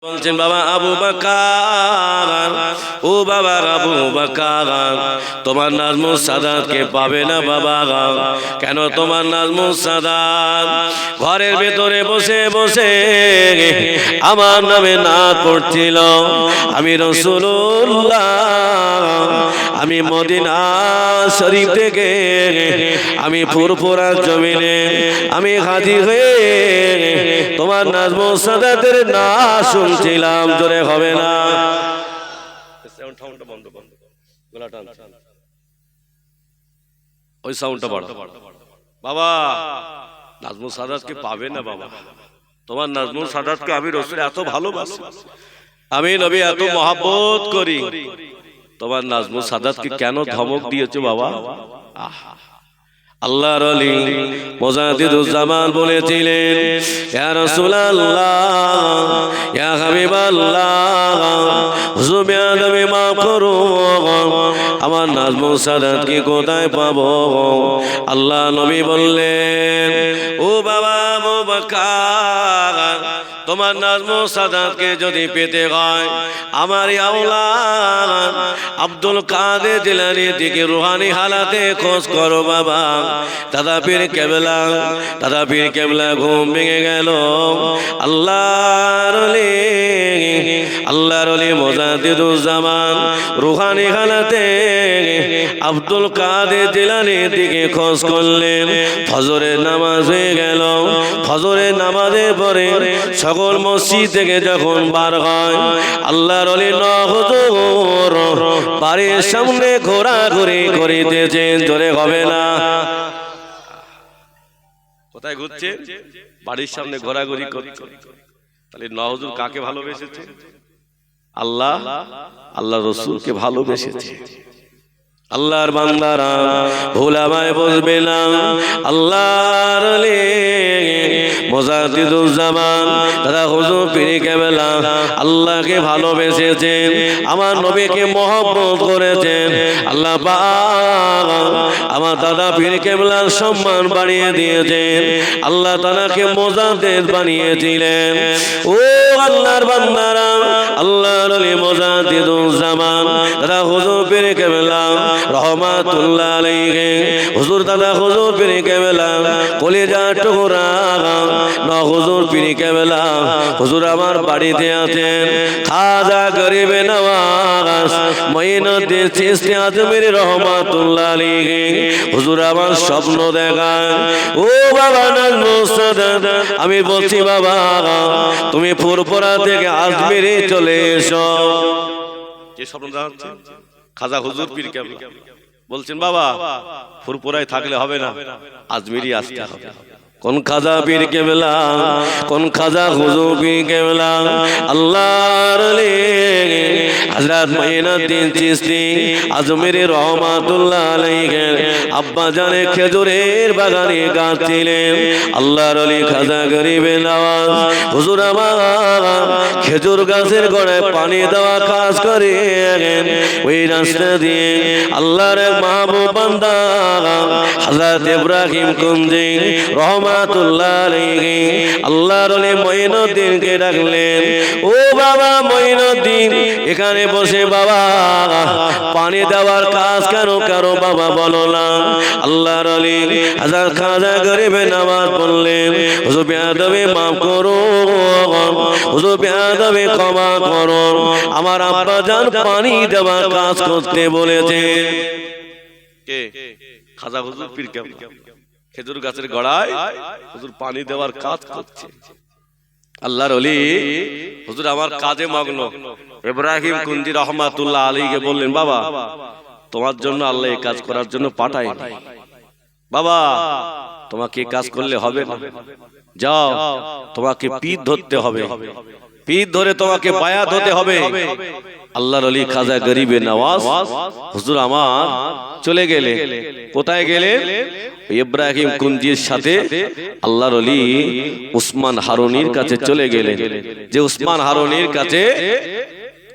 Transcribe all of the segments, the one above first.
বলছেন বাবা আবু বকর, ও বাবা আবু বকর, তোমার নাজমুস সাদাতকে পাবে না বাবা। কেন তোমার নাজমুস সাদাত ঘরের ভেতরে বসে বসে আমার নামে নাত পড়ছিল। আমি রাসূলুল্লাহ, আমি মদিনা শরীফ থেকে আমি ফুরফুরা জমিনে আমি হাজির হয়ে তোমার নাজমুস সাদাতের নাম শুনছিলাম। জোরে হবে না? ওই সাউন্ডটা বাড়া। বাবা নাজমুস সাদাতকে পাবে না বাবা। তোমার নাজমুস সাদাতকে আমি রাসূল এত ভালোবাসি, আমি নবী এত মহব্বত করি, তোমার নাজমুস সাদাতকে কেন ধমক দিয়েছো বাবা? আল্লাহর ওলি মুজাদ্দিদুজ্জামান বলেছিলেন, ইয়া রাসূলুল্লাহ, ইয়া হাবিবাল্লাহ, হুজুর বেয়াদবি মাফ করো, আমার নাজমুস সাদাতকে কোথায় পাবো? আল্লাহ নবী বললেন, ও বাবা আবু বকর, তোমার নাজমুস সাদাতকে যদি পেতে হয় আমার আওলাদ আব্দুল কাদের জিলানীর দিকে রুহানি হালাতে খোঁজ করো বাবা। দাদা পীর কেবলা ঘুম ভেঙে গেল। আল্লাহর ওলি মুজাদ্দিদুজ্জামান রুহানি হালাতে আব্দুল কাদের জিলানীর দিকে খোঁজ করলেন। ফজরের নামাজ হয়ে গেল। ফজরের নামাজের পরে সকল মসজিদ থেকে যখন বার হয়, আল্লাহর ওলি হুজুর বাড়ির সামনে ঘোরাঘুরি করিতেছেন। জোরে হবে না? কোথায় ঘুরছে? বাড়ির সামনে ঘোরাঘুরি করছে। তাহলে হুজুর কাকে ভালোবেসেছে? আল্লাহ রাসূলকে ভালোবেসেছে। আল্লাহর বান্দারা ভোলামায় বসবে না। আল্লাহর ওলি মুজাদ্দিদুজ্জামান দাদা হুজুর পীর কেবলা আল্লাহকে ভালোবেসেছেন, আমার নবীকে মহব্বত করেছেন। আল্লাহ পাক আমার দাদা পীর কেবলার সম্মান বাড়িয়ে দিয়েছেন। আল্লাহ তাআলাকে মুজাদ্দিদ বানিয়েছিলেন। ও আল্লাহর বান্দারা, আল্লাহর ওলি মুজাদ্দিদুজ্জামান দাদা হুজুর পীর কেবলা রহমাতুল্লাহ আলাইহি, হুজুর দাদা হুজুর পীর কেবলা কলিজা টুকরা হুজুর পীর কেবলা হুজুর আমার বাড়িতে আছেন। খাজা গরিবে নওয়াজ মঈনুদ্দিন চিশতি আজমিরি রহমাতুল্লাহ আলাইহি হুজুর আমার স্বপ্ন দেখায়। ও বাবা নাজমুস সাদাত, আমি বলছি বাবা তুমি ফুরফুরা থেকে আজমিরে চলে এসো। কি স্বপ্ন দেখাচ্ছে? খাজা হুজুর পীর কেবলা বলছেন বাবা ফুরফুরায় থাকলে হবে না, আজমিরি আসতে হবে। কোন খাজা পীর কেবলা, কোন খাজা হুজুর পীর কেবলা? আল্লাহর ওলি হযরত মঈনুদ্দিন চিশতি আজমিরি রহমাতুল্লাহ আলাইহি আব্বা জানে খেজুরের বাগানে গাছ ছিলেন। আল্লাহর ওলি খাজা গরিবে নওয়াজ হুজুর আমার খেজুর গাছের গোড়ায় পানি দেওয়া কাজ করে। ওই রাস্তা দিয়ে আল্লাহর মাহবুব বান্দা হযরত ইব্রাহিম কুঞ্জি রহমাতুল্লাহ আলাইহি আল্লাহর ওলি মঈনুদ্দিনকে ডাকলেন, ও বাবা মঈনুদ্দিন এখানে বসে বাবা পানি দেওয়ার কাজ কেন করো বাবা বলো না? আল্লাহর ওলি হযরত খাজা গরিবে নওয়াজ বললেন, হুজুর বেয়াদবি মাফ করো, হুজুর বেয়াদবি ক্ষমা করো, আমার আব্বা জান পানি দেওয়ার কাজ করতে বলেছে। কে? খাজা হুজুর পীর কেবলা খেজুর গাছের গোড়ায় হুজুর পানি দেওয়ার কাজ করছে। আল্লাহর ওলি হুজুর আমার কাজে মগ্ন। ইব্রাহিম কুঞ্জি রহমাতুল্লাহ আলাইহিকে বললেন, বাবা তোমার জন্য আল্লাহ এই কাজ করার জন্য পাঠায়নি। বাবা তোমাকে কাজ করলে হবে না, যাও তোমাকে পিঠ ধরতে হবে, পিঠ ধরে তোমাকে বায়াত হতে হবে। আল্লাহর ওলি খাজা গরিবে নওয়াজ হুজুর আমার চলে গেলে। কোথায় গেলে? ইব্রাহিম কুঞ্জির সাথে আল্লাহর ওলি উসমান হারুনির কাছে চলে গেলেন। যে উসমান হারুনির কাছে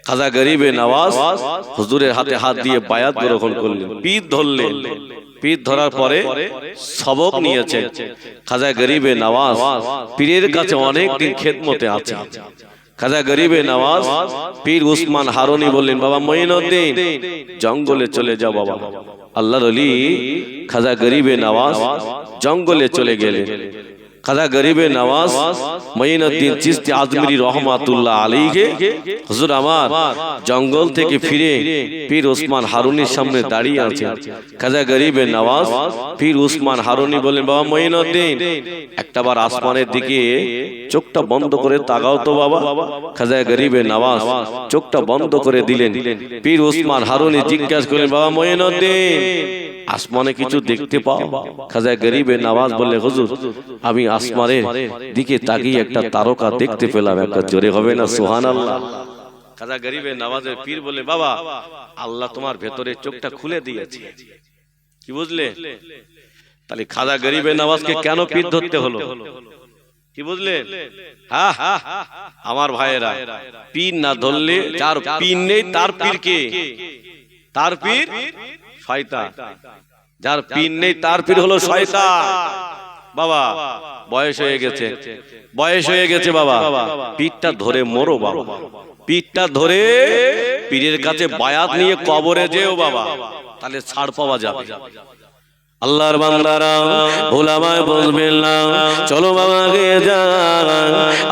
খাজা গরিবে নওয়াজ হুজুরের হাতে হাত দিয়ে বায়াত গ্রহণ করলেন, পিঠ ধরলেন। পিঠ ধরার পরে সবক নিয়েছেন। খাজা গরিবে নওয়াজ পীরের কাছে অনেক দিন খেদমতে আছে। খাজা গরিবে নওয়াজ পীর উসমান হারুনি বললেন, বাবা মঈনুদ্দিন জঙ্গলে চলে যাও বাবা। আল্লাহর ওলি খাজা গরিবে নওয়াজ জঙ্গলে চলে গেলেন। খাজা গরিবে নওয়াজ মঈনুদ্দিন চিশতি আজমিরি রহমাতুল্লাহ আলাইহি হুজুর আমার জঙ্গল থেকে ফিরে পীর উসমান হারুনির সামনে দাঁড়িয়ে আছেন। খাজা গরিবে নওয়াজ পীর উসমান হারুনি বলেন, বাবা মঈনুদ্দিন একটাবার আসমানের দিকে চোখটা বন্ধ করে তাকাও তো বাবা। খাজা গরিবে নওয়াজ চোখটা বন্ধ করে দিলেন। পীর উসমান হারুনি জিজ্ঞাসা করলেন, বাবা মঈনুদ্দিন আসমানে কিছু দেখতে পাও? খাজা গরিবে নওয়াজ বললে, হুজুর আমি আসমানের দিকে তাকিয়ে একটা তারকা দেখতে পেলাম। একটা জোরে হবে না সুবহানাল্লাহ? খাজা গরিবে নওয়াজের পীর বলে, বাবা আল্লাহ তোমার ভেতরে চোখটা খুলে দিয়েছে। কি বুঝলে? তাহলে খাজা গরিবে নওয়াজকে কেন পীর ধরতে হলো? কি বুঝলে? আমার ভাইয়েরা, পীর না ধরলে, যার পীর নেই তার পীর কে? তার পীর শয়তান। যার পীর নেই তার পীর হলো শয়তান। বাবা বয়স হয়ে গেছে, বয়স হয়ে গেছে বাবা, পীরটা ধরে মরো বাবা। পীরটা ধরে পীরের কাছে বায়াত নিয়ে কবরে যেও বাবা, তাহলে ছাড় পাওয়া যাবে। আল্লাহর বান্দারা ওলামায়ে বুঝবেন না, চলো বাবা গে যান।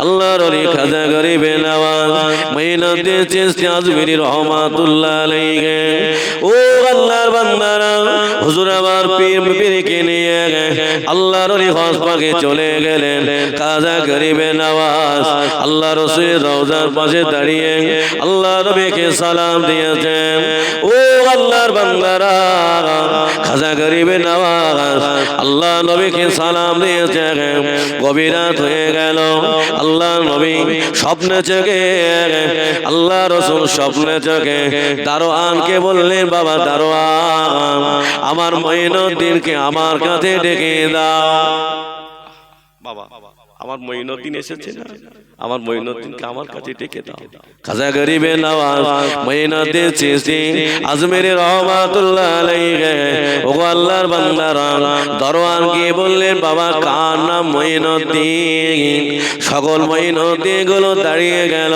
আল্লাহর ওলি খাজা গরিবে নওয়াজ মঈনুদ্দিন চিশতি আজমিরি রহমাতুল্লাহ আলাইহি, ও আল্লাহর বান্দারা হুজুর আমার পীরকে নিয়ে আল্লাহর ওলি হজ পাকে চলে গেলেন। খাজা গরিবে নওয়াজ আল্লাহ রাসূলের রওজার পাশে দাঁড়িয়ে আল্লাহ নবীকে সালাম দিয়েছেন। ও আল্লাহর বান্দারা, খাজা গরিবে নওয়াজ আল্লাহ নবীকে সালাম দিয়েছেন। গভীর রাত হয়ে গেল, আল্লাহ নবী স্বপ্নে চোখে, আল্লাহ রাসূল স্বপ্নে চোখে দারোয়ানকে বললেন, বাবা দারোয়ান আমার মঈনুদ্দিনকে আমার কাছে ডেকে দাও। বাবা আমার মঈনুদ্দিন এসেছে না, আমার মঈনুদ্দিনকে আমার কাছে ডেকে দাও। খাজা গরিবে নওয়াজ মঈনুদ্দিন চিশতি আজমিরি রহমাতুল্লাহ আলাইহি, ও আল্লাহর বান্দারা দরওয়ান গিয়ে বললেন, বাবা কার নাম মঈনুদ্দিন? সকল মঈনুদ্দিন গুলো দাঁড়িয়ে গেল,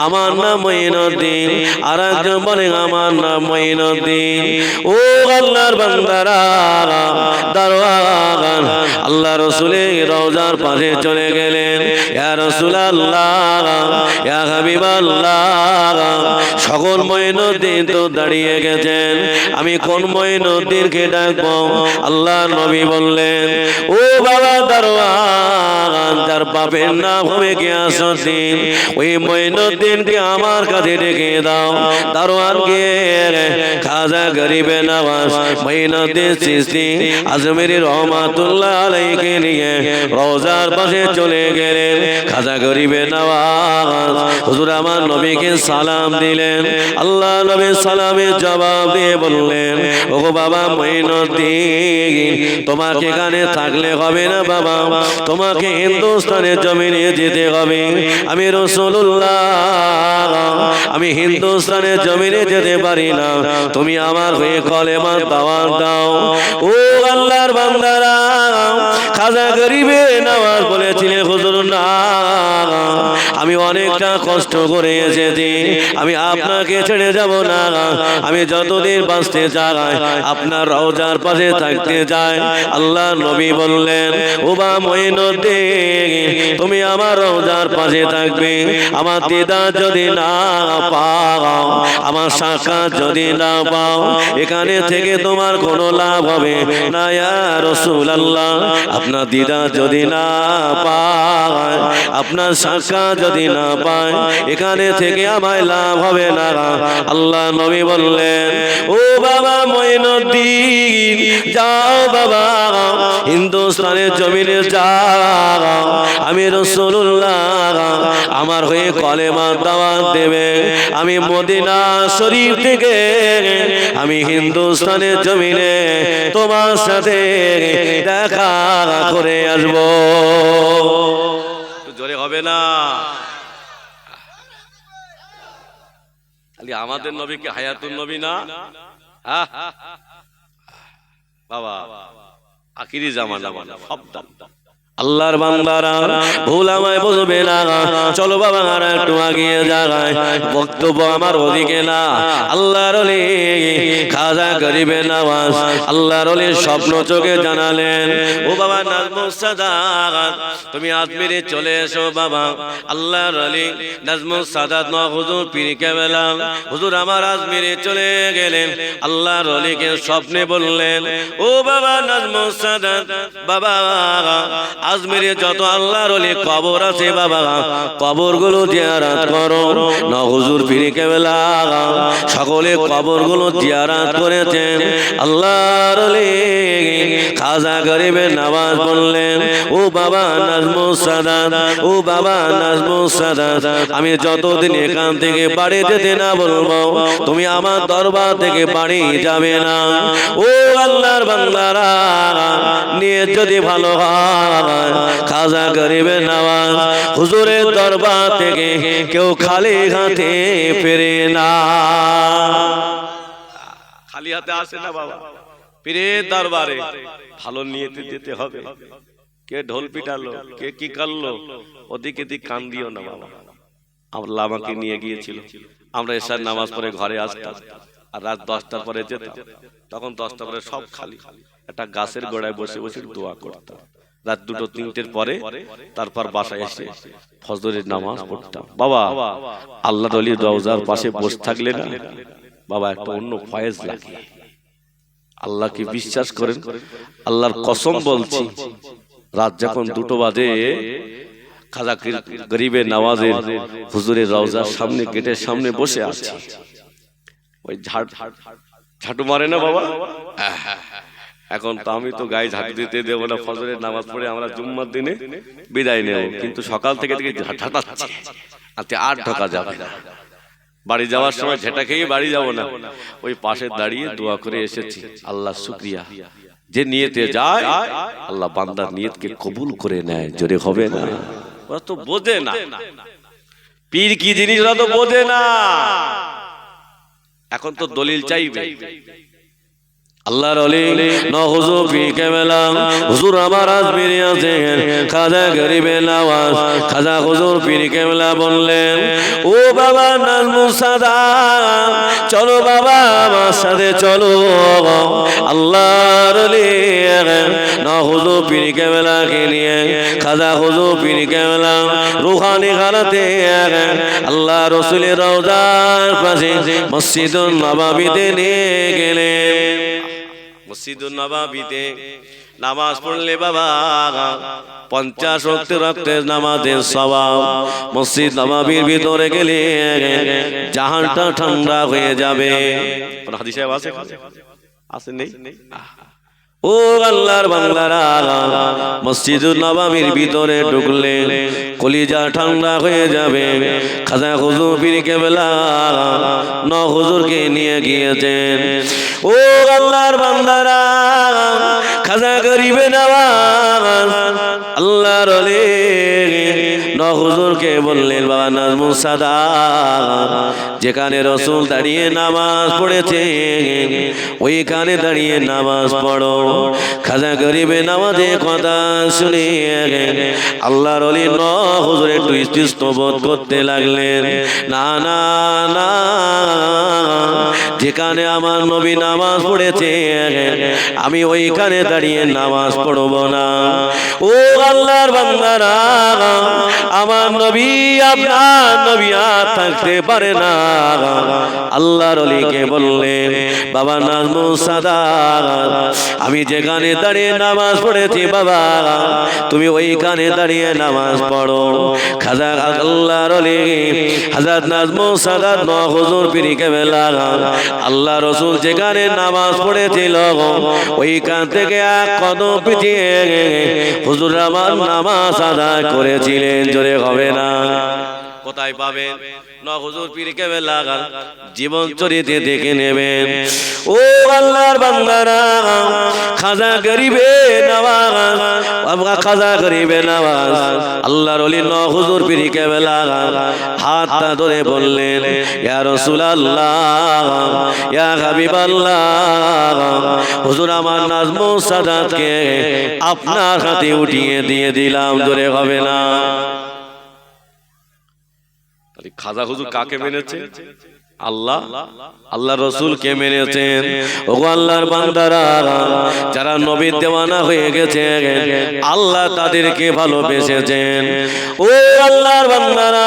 আমার নাম মঈনুদ্দিন। আর একজন বলে, আমার নাম মঈনুদ্দিন। ও আল্লাহর বান্দারা দরওয়ান আল্লাহ রাসূলের রওজার পাশে চলে গেলেন। ইয়া রাসূলুল্লাহ, ইয়া হাবিবাল্লাহ, সকল মঈনুদ্দিন তো দাঁড়িয়ে গেছেন, আমি কোন মঈনুদ্দিনকে ডাকবো? আল্লাহর নবী বললেন, ও বাবা দারোয়ান যার বাপের নাম হবে গিয়াসউদ্দিন, ওই মঈনুদ্দিনকে আমার কাছে ডেকে দাও। দারোয়ান গিয়ে খাজা গরিবে নওয়াজ মঈনুদ্দিন চিশতি আজমিরি রহমাতুল্লাহ আলাইহি নিয়ে রওজার পাশে চলে গেলেন। খাজা গরিবে নওয়াজ হুজুর আমার নবীকে সালাম দিলেন। আল্লাহ নবী সালামের জবাব দিয়ে বললেন, ও বাবা মঈনুদ্দিন তোমাকে এখানে থাকলে হবে না বাবা, তোমাকে হিন্দুস্তানের জমিনে যেতে হবে। আমি রাসূলুল্লাহ, আমি হিন্দুস্তানের জমিনে যেতে পারি না, তুমি আমার হয়ে কলেমা দাওয়াত দাও। ও আল্লাহর বান্দারা, খাজা গরিবে নওয়াজ বলেছিলেন, হুজুর না, আমি অনেকটা কষ্ট করে এসেছি, আমি আপনাকে ছেড়ে যাব না, আমি যতদিন বাঁচতে চাই আপনার রওজার পাশে থাকতে চাই। আল্লাহ নবী বললেন, ও বা মঈনুদ্দিন তুমি আমার রওজার পাশে থাকবে, আমার দিদার যদি না পাও, আমার সাক্ষাৎ যদি না পাও, এখানে থেকে তোমার কোনো লাভ হবে না। ইয়া রাসূলুল্লাহ, আপনার দিদার যদি না পায়, আপনার সাক্ষাৎ যদি না পায়, এখানে থেকে আমায় লাভ হবে না। আল্লাহ নবী বললেন, ও বাবা মঈনুদ্দিন যাও বাবা, হিন্দুস্তানের জমিনে যাও, আমি রাসূলুল্লাহ আমার হয়ে কলেমা দাওয়াত দেবে, আমি মদিনা শরীফ থেকে আমি হিন্দুস্তানের জমিনে তোমার সাথে দেখা করে আসবো। জোরে হবে না? আমাদের নবী কি হায়াতুন নবী না? বাবা আখিরি জামানা, সাবধান। আল্লাহর বান্দারা ভুল আমায় বুঝবে না, চলো বাবা আর একটু আগিয়ে যাগায়, বক্তব্য আমার ওদিকে না। আল্লাহর ওলি খাজা গরিবে নওয়াজ আল্লাহর ওলি স্বপ্ন চোখে জানালেন, ও বাবা নাজমুস সাদাত তুমি আজমিরে চলে এসো বাবা। আল্লাহর ওলি নাজমুস সাদাত ন হুজুর পীর কেবলা হুজুর আমার আজমিরে চলে গেলেন। আল্লাহর ওলিকে স্বপ্নে বললেন, ও বাবা নাজমুস সাদাত বাবা আজমিরে যত আল্লাহর ওলি কবর আছে বাবা কবরগুলো জিয়ারত করো। ন হুজুর পীর কেবলা সকলে কবরগুলো জিয়ারত করেছেন। আল্লাহর ওলি খাজা গরিবে নওয়াজ বললেন, ও বাবা নাজমুস সাদাত ও বাবা নাজমুস সাদাত আমি যতদিন এখান থেকে বাড়ি যেতে না বলবো তুমি আমার দরবার থেকে বাড়ি যাবে না। ও আল্লাহর বান্দারা নিয়ে যদি ভালো হয় খাজা গরিবে নওয়াজ হুজুরের দরবার থেকে কেউ খালি হাতে ফেরে না। খালি হাতে আসে না বাবা, পীরের দরবারে ভালো নিয়তে যেতে হবে। কে ঢোল পিটালো, কে কি করলো, ওদিকে দিক কান দিও না বাবা। আল্লাহ আমাকে নিয়ে গিয়েছিল, আমরা এশার নামাজ পড়ে ঘরে আসতাম আর রাত 10টার পরে যেতাম, তখন 10টা পরে সব খালি, একটা গাছের গোড়ায় বসে বসে দোয়া করতাম। রাত 2-3টের পরে তারপর বাসায় এসে ফজরের নামাজ পড়তাম। বাবা আল্লাহর ওলির রওজার পাশে বসে থাকলে না বাবা একটা অন্য ফয়েজ লাগে। আল্লাহকে বিশ্বাস করেন, আল্লাহর কসম বলছি, রাত যখন 2টো বাজে খাজা গরিবে নওয়াজের হুজুরের রওজার সামনে গেটের সামনে বসে আছে, ওই ঝাঁটু মারে না বাবা। এখন তো আমি তো গায়ে ঝাঁটু দিতে দেবো না, ফজরের নামাজ পড়ে আমরা জুম্মার দিনে বিদায় নেব, কিন্তু সকাল থেকে ঝাঁটাচ্ছে আজকে আর ঢোকা যাবে না। বাড়ি যাওয়ার সময় ঝেঁটা খেয়ে বাড়ি যাব না, ওই পাশে দাঁড়িয়ে দোয়া করে এসেছি। আল্লাহ শুকরিয়া, যে নিয়তে যায় আল্লাহ বান্দার নিয়তকে কবুল করে নেয়। জোরে হবে না, ওরা তো বোঝে না পীর কি জিনিস, ওরা তো বোঝে না। এখন তো দলিল চাইবে। আল্লাহর ওলি ন হুজুর পীর কেবলা হুজুর আমার আজমিরে আছেন খাজা গরিবে নওয়াজ। খাজা হুজুর পীর কেবলা বললেন, ও বাবা নাজমুস সাদাত চলো বাবা আমার সাথে চলো। আল্লাহর ওলি ন হুজুর পীর কেবলাকে নিয়ে খাজা হুজুর পীর কেবলা রুহানি হালাতে আল্লাহ রাসূলের রওজার পাশে মসজিদুন নববীতে নিয়ে গেলেন। মসজিদুন নববীতে নামাজ পড়লে বাবা 50 ওয়াক্ত রক্তের নামাজের সওয়াব। মসজিদ নববীর ভিতরে গেলে জাহানটা ঠান্ডা হয়ে যাবে। কোন হাদিসে আছে? আছে নেই? ও আল্লাহর বান্দারা মসজিদুন নববীর ভিতরে ঢুকলে কলিজা ঠান্ডা হয়ে যাবে। খাজা হুজুর পীর কেবলা ন হুজুরকে নিয়ে গিয়েছেন। ও আল্লাহর বান্দারা খাজা গরিবে নওয়াজ আল্লাহর ওলি ন হুজুরকে বললেন, বাবা নাজমুস সাদাত যেখানে রাসূল দাঁড়িয়ে নামাজ পড়েছে ওইখানে দাঁড়িয়ে নামাজ পড়ো। খাজা গরিবে নওয়াজে কথা শুনে আল্লাহর ওলি ন হুজুর একটু স্পষ্ট বোধ করতে লাগলেন, না না না, যেখানে আমার নবী নামাজ পড়েছে আমি ওইখানে দাঁড়িয়ে নামাজ পড়ব না। ও আল্লাহর বান্দারা আমার নবী আপনার নবী আর থাকতে পারে না। আল্লাহর ওলিকে বললেন, বাবা নাজমুস সাদাত আমি যেখানে দাঁড়িয়ে নামাজ পড়েছি বাবা তুমি ওইখানে দাঁড়িয়ে নামাজ পড়ো। খাজা আল্লাহর ওলি হযরত নাজমুস সাদাত ন হুজুর পীর কেবলা আল্লাহ রাসূল যেখানে নামাজ পড়েছিল ওইখান থেকে এক কদম পিছিয়ে হুজুর আমার নামাজ আদায় করেছিলেন। জোরে হবে না? কোথায় পাবেন? না হুজুর পীর কেবলা জীবন চরিত্রে দেখে নেবেন। ও আল্লাহর বান্দারা, খাজা গরিবে নওয়াজ, বাবা খাজা গরিবে নওয়াজ আল্লাহর ওলি ন হুজুর পীর কেবলা হাতটা ধরে বললেন, ইয়া রাসূলুল্লাহ, ইয়া হাবিবাল্লাহ, হুজুর আমার নাজমু সাদাতকে আপনার হাতে উঠিয়ে দিয়ে দিলাম। জোরে হবে না? খাজা হুজুর কাকে মেনেছে? আল্লাহ, আল্লাহ রসুলকে মেনেছেন। ও আল্লাহর বান্দারা, যারা নবীর দেওয়ানা হয়ে গেছে আল্লাহ তাদেরকে ভালোবেসেছেন। ও আল্লাহর বান্দারা,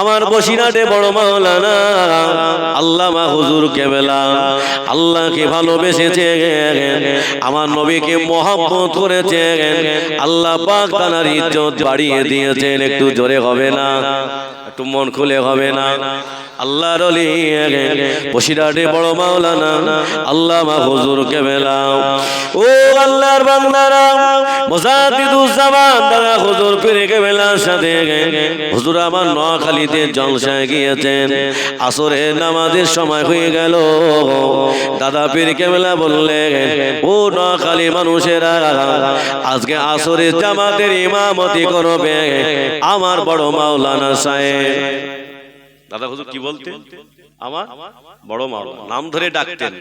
আমার বসিরহাটে বড় মাওলানা আল্লামা হুজুর কেবলা আল্লাহকে ভালোবেসেছে, আমার নবীকে মহব্বত করেছে, আল্লাহ পাক তার ইজ্জত বাড়িয়ে দিয়েছেন। একটু জোরে হবে না? একটু মন খুলে হবে না? আল্লাহর ওলি বসিরহাটে বড় মাওলানা আল্লামা হুজুর কেবলা। ও আল্লাহর বান্দারা, মুজাদ্দিদুজ্জামান দাদা হুজুর পীর কেবলার সাথে হুজুর আমার নোয়াখালীতে জলসায় গিয়েছেন। আসরের নামাজের সময় হয়ে গেল। দাদা পীর কেবলা বললেন, ও নোয়াখালী মানুষেরা, আজকে আসরের জামাতের ইমামতি করবে আমার বড় মাওলানা সাহেব। দাদা হুজুর কি বলতেন? আমার বড় মাওলানা, নাম ধরে ডাকতেন।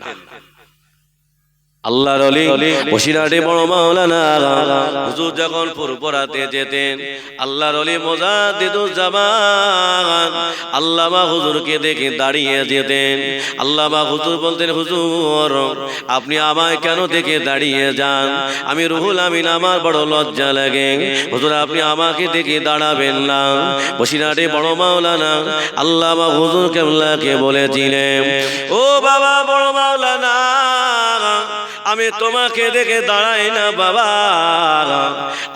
আল্লাহর ওলি বসিরহাটে বড় মাওলানা হুজুর যখন ফুরফুরাতে যেতেন, আল্লাহর ওলি মুজাদ্দিদুজ্জামান আল্লামা হুজুরকে দেখে দাঁড়িয়ে যেতেন। আল্লামা হুজুর বলতেন, হুজুর আপনি আমায় কেন দেখে দাঁড়িয়ে যান? আমি রুহুল আমিন, আমার বড় লজ্জা লাগে। হুজুর আপনি আমাকে দেখে দাঁড়াবেন না। বসিরহাটে বড় মাওলানা আল্লামা হুজুর কেবলাকে বলেছিলেন, ও বাবা বড় মাওলানা, আমি তোমাকে দেখে দাঁড়াই না বাবা,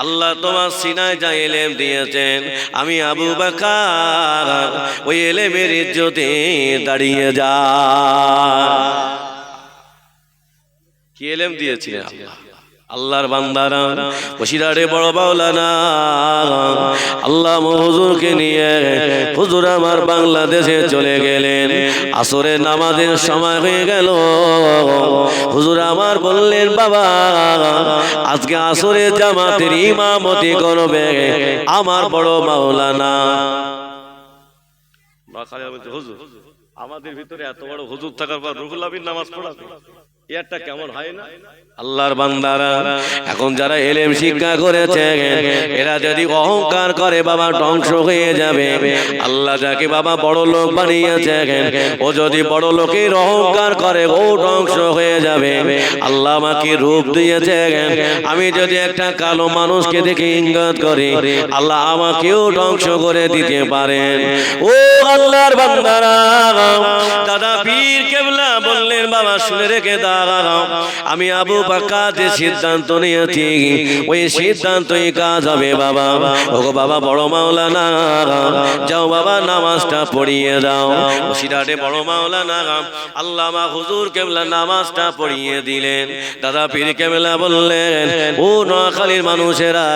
আল্লাহ তোমার সিনায় যা ইলম দিয়েছেন, আমি আবু বকর ওই ইলমের ইজ্জতে দাঁড়িয়ে যা। কি ইলম দিয়েছিলেন আল্লাহ? আল্লাহর বান্দারা, বসিরহাটে বড় মাওলানা আল্লামা হুজুরকে নিয়ে হুজুর আমার বাংলাদেশে চলে গেলেন। আসরের নামাজের সময় হয়ে গেল। হুজুর আমার বললেন, বাবা আজকে আসরের জামাতের ইমামতি করবে আমার বড় মাওলানা। হুজুর আমাদের ভিতরে এত বড় হুজুর থাকার পর রুহুল আমিন নামাজ পড়াবে, এটা কেমন হয় না? আল্লাহর বান্দারা, এখন যারা ইলম শিক্ষা করেছে এরা যদি অহংকার করে বাবা ধ্বংস হয়ে যাবে। আল্লাহ যাকে বাবা বড় লোক বানিয়েছে, ও যদি বড় লোকের অহংকার করে ও ধ্বংস হয়ে যাবে। আল্লাহ আমাকে রূপ দিয়েছে, আমি যদি একটা কালো মানুষকে দেখে ইঙ্গিত করি আল্লাহ আমাকেও ধ্বংস করে দিতে পারেন। ও আল্লাহর বান্দারা, দাদা পীর কেবলা বললেন, বাবা শুনে রেখে দাঁড়াও, আমি আবু বকর যে সিদ্ধান্ত নিয়েছি ওই সিদ্ধান্তই কাজ হবে বাবা। ও বাবা বড় মাওলানা, যাও বাবা নামাজটা পড়িয়ে দাও। বসিরহাটে বড় মাওলানা আল্লামা হুজুর কেবলা নামাজটা পড়িয়ে দিলেন। দাদা পীর কেবলা বললেন, ও নোয়াখালীর মানুষেরা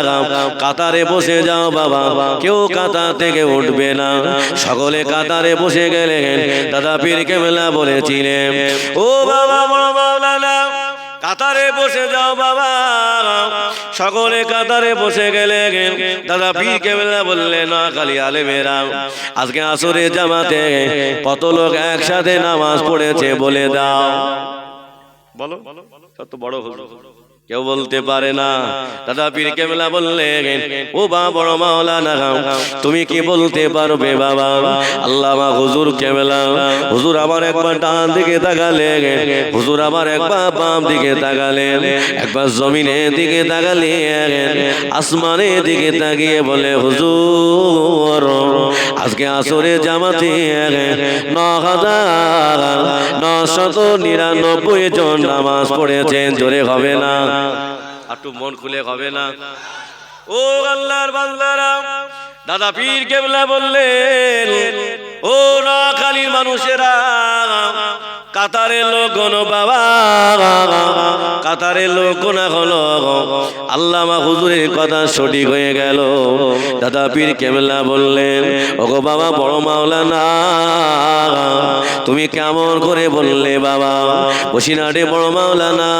কাতারে বসে যাও বাবা, কেউ কাতার থেকে উঠবে না, সকলে কাতারে বসে গেলেন। দাদা পীর কেবলা বলেছিলেন, ও বাবা বড় মাওলানা কাতারে বসে যাও বাবা, সকলে কাতারে বসে গেলে। দাদা পীর কেবলা বললেন, নোয়াখালী আলেমেরা আজকে আসরের জামাতে কত লোক একসাথে নামাজ পড়েছে বলে দাও। বলো, কত বড় হলো কেউ বলতে পারে না। দাদা পীর কেবলা বললেন, ও বাবা বড় মাওলানা তুমি কি বলতে পারবে বাবা? আল্লামা হুজুর কেবলা হুজুর আমার একবার ডান দিকে তাকালেন, হুজুর আমার একবার বাম দিকে তাকালেন, একবার জমিনের দিকে তাকালেন, আসমানের দিকে তাকিয়ে বলে, হুজুর আজকে আসরের জামাতে ৯,৯৯৯ জন নামাজ পড়েছেন। জোরে হবে না? একটু মন খুলে হবে না? ও আল্লাহর বান্দারা, দাদা পীর কেবলা বললেন, ও নোয়াখালীর মানুষেরা কাতারের লোকগুলো বাবা, কাতারের লোকগুলো হলো আল্লামা হুজুরের কথা সঠিক হয়ে গেল। দাদা পীর কেবলা বললেন, ওগো বাবা বড় মাওলানা, তুমি কেমন করে বললে বাবা? বসিরহাটে বড় মাওলানা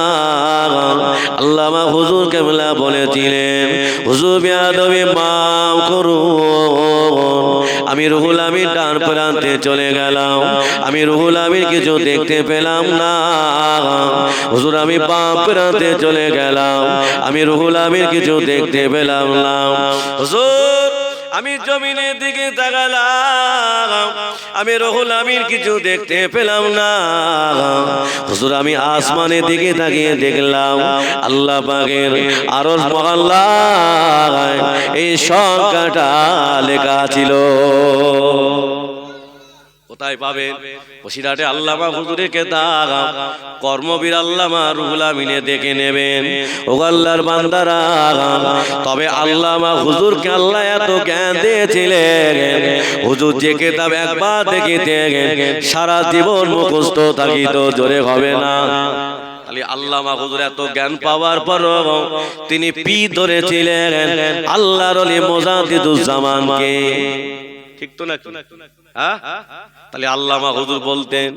আল্লামা হুজুর কেবলা বলেছিলেন, হুজুর বেয়াদবি মাফ করুন, আমি রুহুল আমিন ডান প্রান্তে চলে গেলাম, আমি রুহুল আমিন কিছু দেখতে পেলাম না। হুজুর আমি বাম প্রান্তে চলে গেলাম, আমি রুহুল আমিন কিছু দেখতে পেলাম না। হুজুর আমি জমিনের দিকে তাকালাম, আমি রুহুল আমিন কিছু দেখতে পেলাম না। হুজুর আমি আসমানের দিকে তাকিয়ে দেখলাম, আল্লাহ পাকের আরশ মহল্লায় এই সংখ্যাটা লেখা ছিল। কোথায় পাবেন? বসিরহাটে আল্লামা হুজুরের কিতাব কর্মবীর আল্লামা রুহুল আমিনে দেখে নেবেন। ও আল্লাহর বান্দারা, তবে আল্লামা হুজুরকে আল্লাহ এত জ্ঞান দিয়েছিলেন, হুজুর যে কিতাব একবার দেখিতে সারা জীবন মুখস্থ থাকিত, জোরে হবে না। আল্লামা হুজুর এত জ্ঞান পাওয়ার পর তিনি পি ধরেছিলেন আল্লাহর ওলি মুজাদ্দিদুজ্জামানকে। ঠিক তো না? হ্যাঁ, তাহলে আল্লামা হুজুর বলতেন,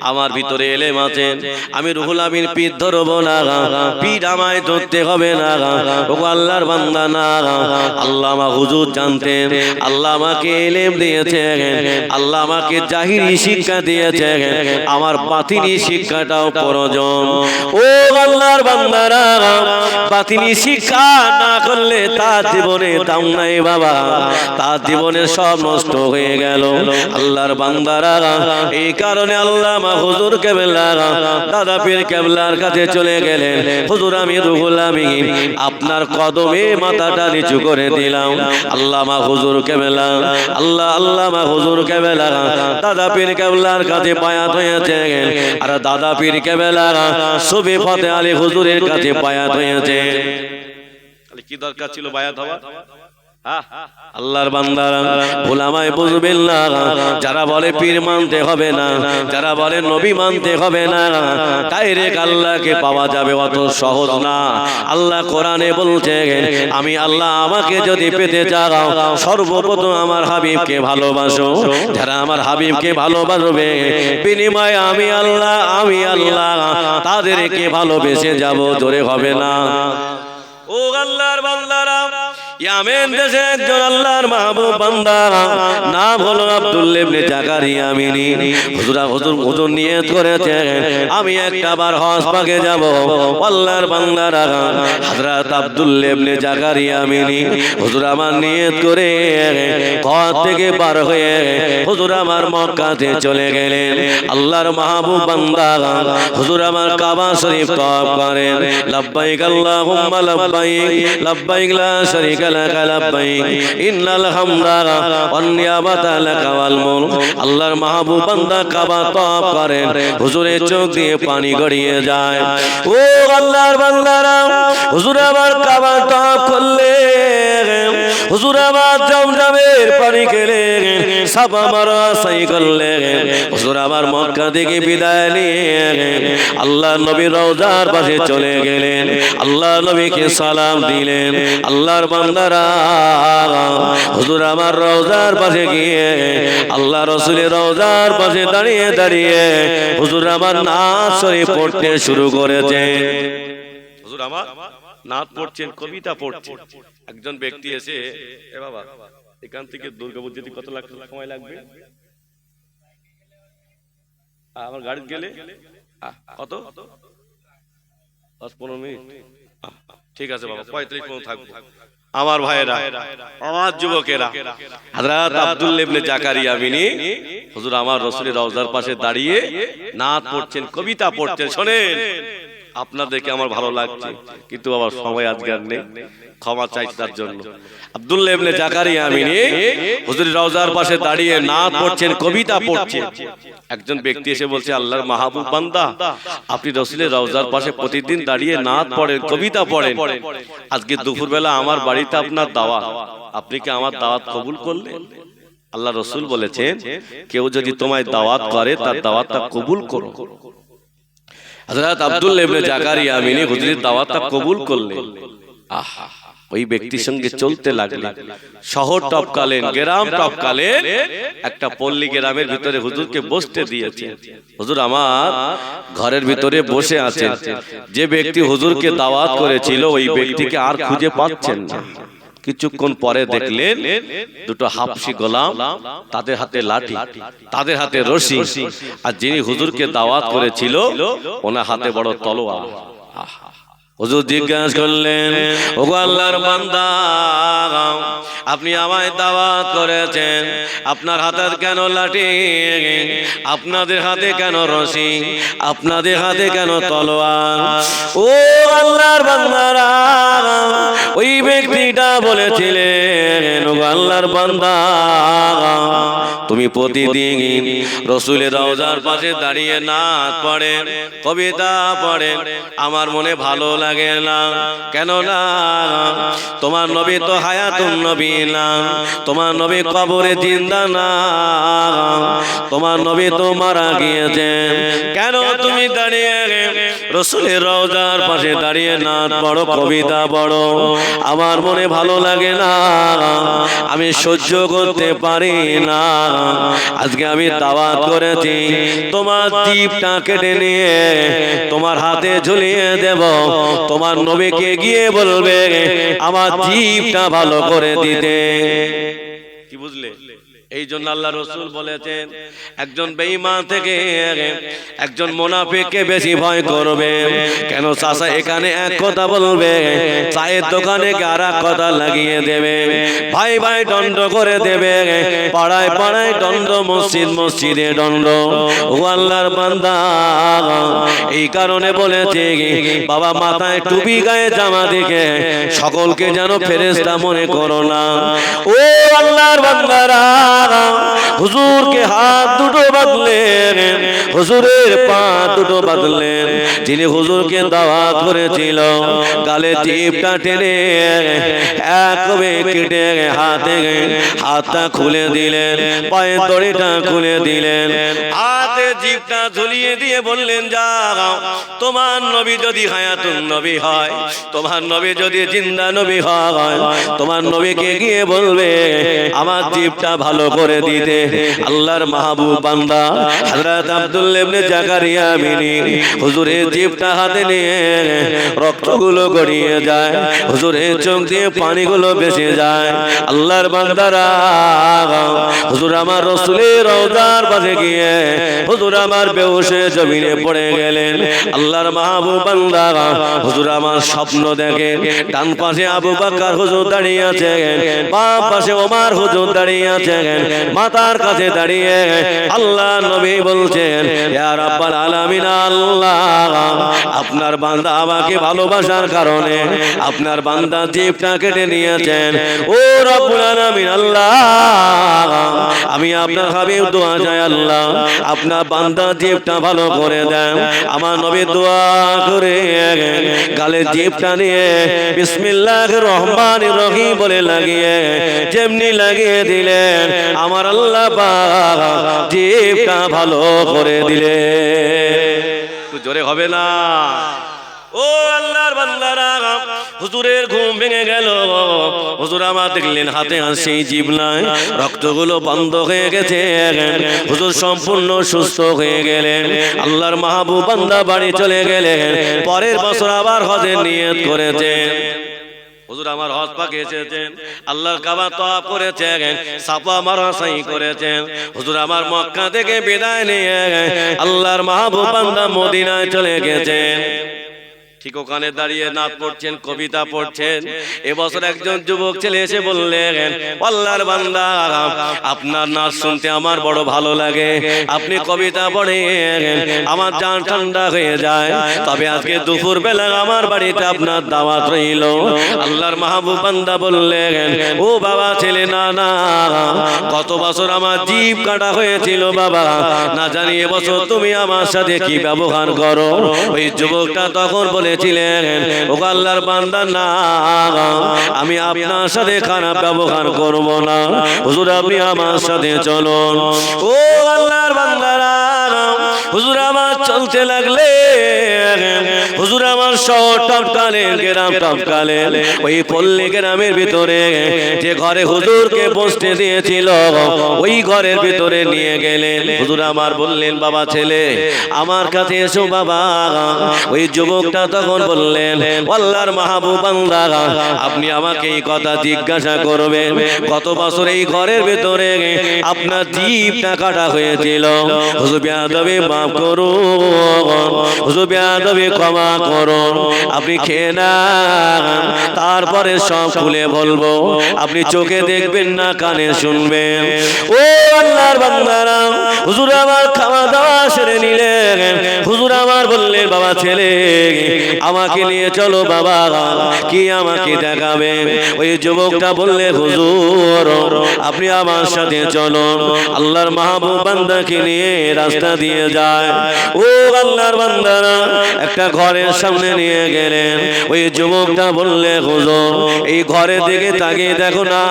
আমার ভিতরে এলেম আছে, আমি রুহুল আমিন পীর ধরবো না, পীর আমায় ধরতে হবে না। ও আল্লাহর বান্দা না, আল্লামা হুজুর জানতেন আল্লাহ আমাকে এলেম দিয়েছেন, আল্লাহ আমাকে জাহিরি শিক্ষা দিয়েছেন, আমার বাতিনি শিক্ষাটাও প্রয়োজন। ও আল্লাহর বান্দারা, বাতিনি শিক্ষা না করলে তার জীবনে দাম নাই বাবা, তার জীবনে সব নষ্ট হয়ে গেল। আল্লাহর বান্দারা, এই কারণে আল্লামা হুজুর কেবলা দাদা পীর কেবলার কাছে চলে গেলেন, হুজুর আমি রুহুল আমিন আপনার কদমে মাথাটা নিচু করে দিলাম। আল্লামা হুজুর কেবলা আল্লামা হুজুর কেবলা দাদা পীর কেবলার কাছে বায়াত হয়েছে, আর দাদা পীর কেবলা সুফি ফতে আলী হুজুরের কাছে বায়াত হয়েছে। কি দরকার ছিল বায়াত হওয়া? আল্লাহর বান্দারা ভুলামায় বুঝবেন না, যারা বলে পীর মানতে হবে না, যারা বলে নবী মানতে হবে না, ডাইরেক্ট আল্লাহকে পাওয়া যাবে অত সহজ না। আল্লাহ কোরআনে বলছে, আমি আল্লাহ আমাকে যদি পেতে চাও সর্বপ্রথম আমার হাবিবকে ভালোবাসো, যারা আমার হাবিবকে ভালোবাসবে বিনিময়ে আমি আল্লাহ তাদেরকে ভালোবেসে যাব, জোরে হবে না। ও আল্লাহর বান্দারা, ইয়ামেন দেশে একজন আল্লাহর মাহবুব বান্দা, নাম হলো আব্দুল্লাহ ইবনে জাকারিয়া আমিনী। হুজুর নিয়ত করেছে, আমি একটাবার হজ পাকে যাব। আল্লাহর বান্দারা, হযরত আব্দুল্লাহ ইবনে জাকারিয়া আমিনী হুজুর আমার নিয়ত করে ঘর থেকে বার হয়ে হুজুর আমার মক্কাতে চলে গেলেন। আল্লাহর মাহবুব বান্দা হুজুর আমার কাবা শরীফ তওয়াফ করেন, লাব্বাইক আল্লাহুম্মা লাব্বাইক, লাব্বাইক লা শারীকা লাক লাব্বাইক, ইন্নাল হামদা ওয়ান নিয়ামাতা লাক ওয়াল মুলক। আল্লাহর মাহবুব বান্দা কাবা তওয়াফ করেন, হুজুরের চোখ দিয়ে পানি গড়িয়ে যায়। ও আল্লাহর বান্দারা, হুজুর আমার কাবা তওয়াফ করলেন, হুজুর আমার জমজমের পানি খেলেন, সাফা মারওয়া সাই করলেন, হুজুর আমার মক্কা থেকে বিদায় নিয়ে আল্লাহ নবীর রওজার পাশে চলে গেলেন, আল্লাহ নবীকে সালাম দিলেন। আল্লাহর বান্দারা, হুজুর আমার রওজার পাশে গিয়ে আল্লাহ রাসূলের রওজার পাশে দাঁড়িয়ে দাঁড়িয়ে হুজুর আমার নাত শরীফ পড়তে শুরু করেছেন। হুজুর আমার নাত পড়ছেন, কবিতা পড়ছেন। একজন ব্যক্তি এসে, এ বাবা এখান থেকে দুর্গাপুর যেতে কত সময় লাগবে? আমার গাড়ি গেলে কত? 10-15 মিনিট। ঠিক আছে বাবা, 35 মিনিট থাকবো। আমার ভাইয়েরা, আমার যুবকেরা, হযরত আব্দুল্লাহ ইবনে জাকারিয়া আমিনী হুজুর আমার রাসূলের রওজার পাশে দাঁড়িয়ে নাত পড়ছেন, কবিতা পড়ছেন। শোনেন, আপনাদেরকে আমার ভালো লাগছে, কিন্তু আমার সময় আজকে আর নেই, ক্ষমা চাই তার জন্য। আব্দুল্লাহ ইবনে জাকারিয়া আমিনী হুজুরের রওজার পাশে দাঁড়িয়ে নাত পড়ছেন, কবিতা পড়ছেন। একজন ব্যক্তি এসে বলছে, আল্লাহর মাহবুব বান্দা, আপনি রাসূলের রওজার পাশে প্রতিদিন দাঁড়িয়ে নাত পড়েন, কবিতা পড়েন, আজকে দুপুরবেলা আমার বাড়িতে আপনার দাওয়াত, আপনি কি আমার দাওয়াত কবুল করলেন? আল্লাহ রাসূল বলেছেন, কেউ যদি তোমায় দাওয়াত করে তার দাওয়াতটা কবুল করো। হযরত আব্দুল্লাহ ইবনে জাকারিয়া আমিনী হুজুরের দাওয়াতটা কবুল করলেন। আহা, ওই ব্যক্তির সঙ্গে চলতে লাগলেন। শহর টপকালেন, গ্রাম টপকালেন, একটা পল্লী গ্রামের ভিতরে হুজুরকে বসতে দিয়েছেন। হুজুর আমার ঘরের ভিতরে বসে আছেন। যে ব্যক্তি হুজুরকে দাওয়াত করেছিল ওই ব্যক্তিকে আর খুঁজে পাচ্ছেন না। কিছুক্ষণ পরে দেখলেন দুটো হাফসি গোলাম, তাদের হাতে লাঠি, তাদের হাতে রশি, আর যিনি হুজুরকে দাওয়াত করেছিল ওনার হাতে বড় তলোয়ার। হুজুর জিজ্ঞাসা করলেন, ওগো আল্লাহর বান্দা, আপনি আমায় দাওয়াত করেছেন, আপনার হাতে কেন লাঠি, আপনাদের হাতে কেন রশি, আপনাদের হাতে কেন তলোয়ার? ও আল্লাহর বান্দারা, ওই ব্যক্তিটা বলেছিলেন, ওগো আল্লাহর বান্দা, তুমি প্রতিদিন রাসূলের রওজার পাশে দাঁড়িয়ে নাত পড়েন, কবিতা পড়েন, আমার মনে ভালো লাগে না। কেন না? তোমার নবী তো হায়াতুন নবী না, তোমার নবী কবরে জিন্দা না, তোমার নবী তো মারা গিয়েছেন। কেন তুমি দাঁড়িয়ে রাসূলের রওজার পাশে দাঁড়িয়ে নাত পড়ো, কবিতা পড়ো? আমার মনে ভালো লাগে না, আমি সহ্য করতে পারি না। আজকে আমি দাওয়াত করেছি, তোমার জিভটা কেটে নিয়ে তোমার হাতে ঝুলিয়ে দেব, তোমার নবীকে গিয়ে বলবে আমার জিভটা ভালো করে দিতে। কি বুঝলে? এই জন্য আল্লাহ রাসূল বলেছেন, একজন বেঈমান থেকে একজন মুনাফিককে বেশি ভয় করবে। কেন চাচা এখানে এক কথা বলবে, চায়ের দোকানে আর এক কথা লাগিয়ে দেবে, ভাই ভাই দণ্ড করে দেবে, পাড়ায় পাড়ায় দণ্ড, মসজিদ মসজিদে দণ্ড। ও আল্লাহর বান্দা, এই কারণে বলেছে বাবা মাথায় টুপি গায়ে জামা দেখে সকলকে যেন ফেরেশতা মনে করো না। ও আল্লাহর বান্দারা, হুজুরকে হাত দুটো বাঁধলেন, হুজুরের পা দুটো বাঁধলেন। যিনি হুজুরকে দাওয়াত করেছিল গালে জিভটা টেনে একভাবে কেটে হাতটা খুলে দিলেন, পায়ের দড়িটা খুলে দিলেন, হাতে জিভটা ঝুলিয়ে দিয়ে বললেন, যাও, তোমার নবী যদি হায়াতুন নবী হয়, তোমার নবী যদি জিন্দা নবী হয়, তোমার নবীকে গিয়ে বলবে আমার জিভটা ভালো করে দিতে। আল্লাহর মাহবুব বান্দা হযরত আব্দুল্লাহ ইবনে জাকারিয়া আমিনী হুজুরের জিভটা হাতে নিয়ে রক্তগুলো গড়িয়ে যায়, হুজুরের চোখ দিয়ে পানিগুলো ভেসে যায়। আল্লাহর বান্দারা, হুজুর আমার রাসূলের রওজার পাশে গিয়ে হুজুর আমার বেহুশে জমিনে পড়ে গেলেন। আল্লাহর মাহবুব বান্দা হুজুর আমার স্বপ্ন দেখে, ডান পাশে আবু বকর হুজুর দাঁড়িয়ে আছেন, বাম পাশে ওমর হুজুর দাঁড়িয়ে আছেন, মাথার কাছে দাঁড়িয়ে আল্লাহ নবী বলছেন, ইয়া রাব্বাল আলামিন, আল্লাহ আপনার বান্দা আমাকে ভালোবাসার কারণে আপনার বান্দা জিভটা কেটে নিয়েছেন। ও রব্বুল আলামিন, আল্লাহ আমি আপনার হাবিব দোয়া চাই, আল্লাহ আপনার বান্দা জিভটা ভালো করে দেন। আমার নবী দোয়া করে গালে জিভটা নিয়ে বিসমিল্লাহির রহমানির রহিম বলে লাগিয়ে যেমনি লাগিয়ে দিলেন, আমার আল্লাহ পাক জিভটা ভালো করে দিলেন। জোরে হবে না? ও আল্লাহর বান্দারা, হুজুরের ঘুম ভেঙে গেল। হুজুর আমার দেখলেন হাতে আর সেই জিভ নাই, রক্তগুলো বন্ধ হয়ে গেছে, হুজুর সম্পূর্ণ সুস্থ হয়ে গেলেন। আল্লাহর মাহবুব বান্দা বাড়ি চলে গেলেন। পরের বছর আবার হজের নিয়ত করেছেন। হুজুর আমার হজ পাকে এসেছেন, আল্লাহর কাবা তওয়াফ করেছেন, সাফা মারওয়া সাই করেছেন। হুজুর আমার মক্কা থেকে বিদায় নিয়ে আল্লাহর মাহবুব বান্দা মদিনায় চলে গেছেন। ঠিক ওখানে দাঁড়িয়ে নাত পড়ছেন, কবিতা পড়ছেন। এবছর একজন যুবক ছেলে এসে বললেন, আল্লাহর বান্দা আপনার নাচ শুনতে আমার বড় ভালো লাগে, আপনি কবিতা পড়েন, আমার জান ঠান্ডা হয়ে যায়। তবে আজকে দুপুর বেলা আমার বাড়িতে আপনার দাওয়াত রইল। আল্লাহর মাহবুব বান্দা বললেন, ও বাবা ছেলে, না না, গত বছর আমার জিভ কাটা হয়েছিল বাবা, না জানি এবছর তুমি আমার সাথে কি ব্যবহার করো। ওই যুবকটা তখন বলে বলেছিলেন, ও আল্লাহর বান্দা, না আমি আপনার সাথে খারাপ ব্যবহার করব না, হুজুর আপনি আমার সাথে চলুন। ও আল্লাহর বান্দারা, হুজুর আমার চলতে লাগলে হুজুর আমার শহর টপকালেন, গ্রাম টপকালেন। ওই পল্লী গ্রামের ভিতরে যে ঘরে হুজুরকে বসতে দিয়েছিল ওই ঘরের ভিতরে নিয়ে গেলেন। হুজুর আমার বললেন, বাবা ছেলে আমার কাছে এসো বাবা। ওই যুবকটা তখন বললেন, আল্লাহর মাহবুব বান্দা, আপনি আমাকে এই কথা জিজ্ঞাসা করবেন, গত বছর এই ঘরের ভিতরে আপনার জিভটা কাটা হয়েছিল। হুজুর বেয়াদবি মাফ করুন, হুজুর বেয়াদবি ক্ষমা করুন, আপনি খেয়ে নেন, তারপরে সব খুলে বলবো। আপনি চোখে দেখবেন না, কানে শুনবেন। ও আল্লাহর বান্দারা, হুজুর আমার খাওয়া দাওয়া সেরে নিলেন। হুজুর আমার বললেন, বাবা ছেলে আমাকে নিয়ে চলো বাবা, কি আমাকে দেখাবে? ওই যুবকটা বললে, হুজুর আপনি আমার সাথে চলুন। আল্লাহর মাহবুব বান্দাকে নিয়ে রাস্তা দিয়ে যায়। ও আল্লাহর বান্দারা একটা ঘরের সামনে নিয়ে গেলেন। ওই যুবকটা বললে, হুজুর এই ঘরের দিকে তাকিয়ে দেখো না,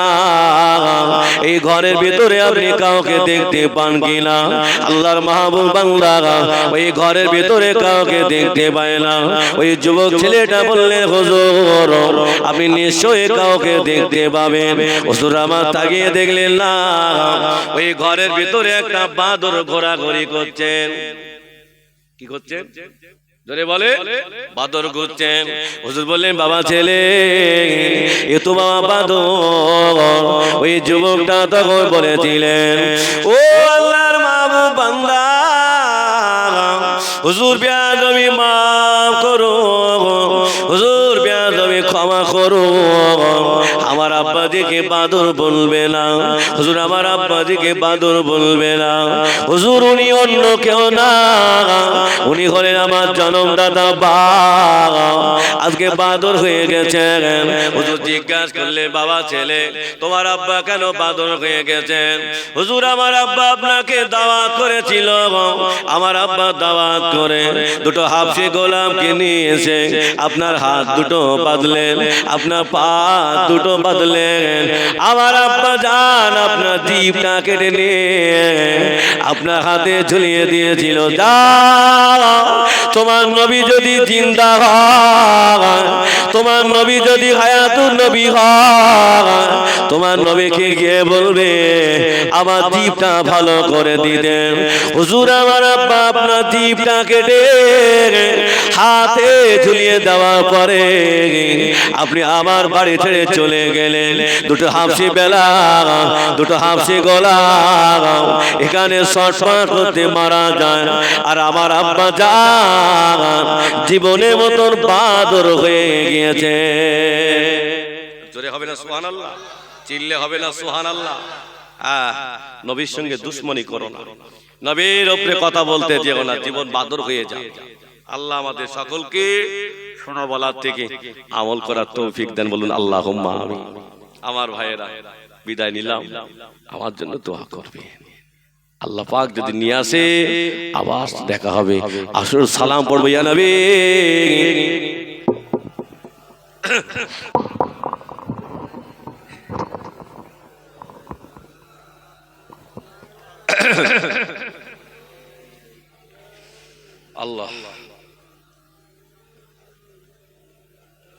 এই ঘরের ভিতরে আপনি কাউকে দেখতে পান কিনা? আল্লাহর মাহবুব বান্দা ওই ঘরের ভিতরে কাউকে দেখতে পায় না। ওই যুবক ছেলেটা বললে, হুজুর আপনি নিশ্চয়ই কাউকে দেখতে পাবেন। হুজুর আমার তাকিয়ে দেখলেন না, ওই ঘরের ভিতরে একটা বাদর ঘোরাঘুরি করছেন। কি করছেন? জোরে বলে, বাদর ঘুরছেন। হুজুর বললেন, বাবা ছেলে এ তো বাবা বাদর। ওই যুবকটা তখন বলেছিলেন, ও আল্লাহর মাহবুব বান্দা, হুজুর বেয়াদবি মাফ করো, হুজুর বেয়াদবি ক্ষমা করো, আমার আব্বাজিকে বাদর বলবে না। হুজুর আমার আব্বাজিকে বাদর বলবে না। হুজুর উনি অন্য কেউ না, উনি হলেন আমার জনমদাতা বাবা, আজকে বাদর হয়ে গেছেন। হুজুর জিজ্ঞাসা করলে, বাবা ছেলে তোমার আব্বা কেন বাদর হয়ে গেছেন? হুজুর আমার আব্বা আপনাকে দাওয়াত করেছিল, আমার আব্বা দাওয়াত করে দুটো হাফসি গোলামকে নিয়ে এসে আপনার হাত দুটো বাঁধলেন, আপনার পা দুটো বাঁধলেন। আমার আব্বা জান আপনার জিভটা কেটে নিয়ে আপনার হাতে ঝুলিয়ে দিয়েছিল। যা তোমার নবী যদি জিন্দা হয়, তোমার নবী যদি হায়াতুন নবী হয়, তোমার নবীকে গিয়ে বলবে আমার জিভটা ভালো করে দিতেন। হুজুর আমার আব্বা আপনার জিভটা কেটে হাতে ঝুলিয়ে দেওয়ার পরে আপনি আমার বাড়ি ছেড়ে চলে গেলেন। দুটো হাফসি বেলা, দুটো হাফসি গলা এখানে শর্টপাট করতে মারা যায়, আর আমার আব্বা জান জীবনের মতন বাদর হয়ে গিয়েছে। জোরে হবে না সুবহানাল্লাহ? চিল্লে হবে না সুবহানাল্লাহ? নবীর সঙ্গে দুশ্মনী করো না, নবীর উপরে কথা বলতে যেও না, জীবন বাদর হয়ে যায়। আল্লাহ আমাদের সকলকে শোনা বলার থেকে আমল করার তৌফিক দেন, বলুন আল্লাহুম্মা আমিন। আমার ভাইয়েরা বিদায় নিলাম, আমার জন্য দোয়া করবে। আল্লাহ পাক যদি নিয়ে আসে আবার দেখা হবে। আসল সালাম পড়বে ইয়া নবী। আল্লাহ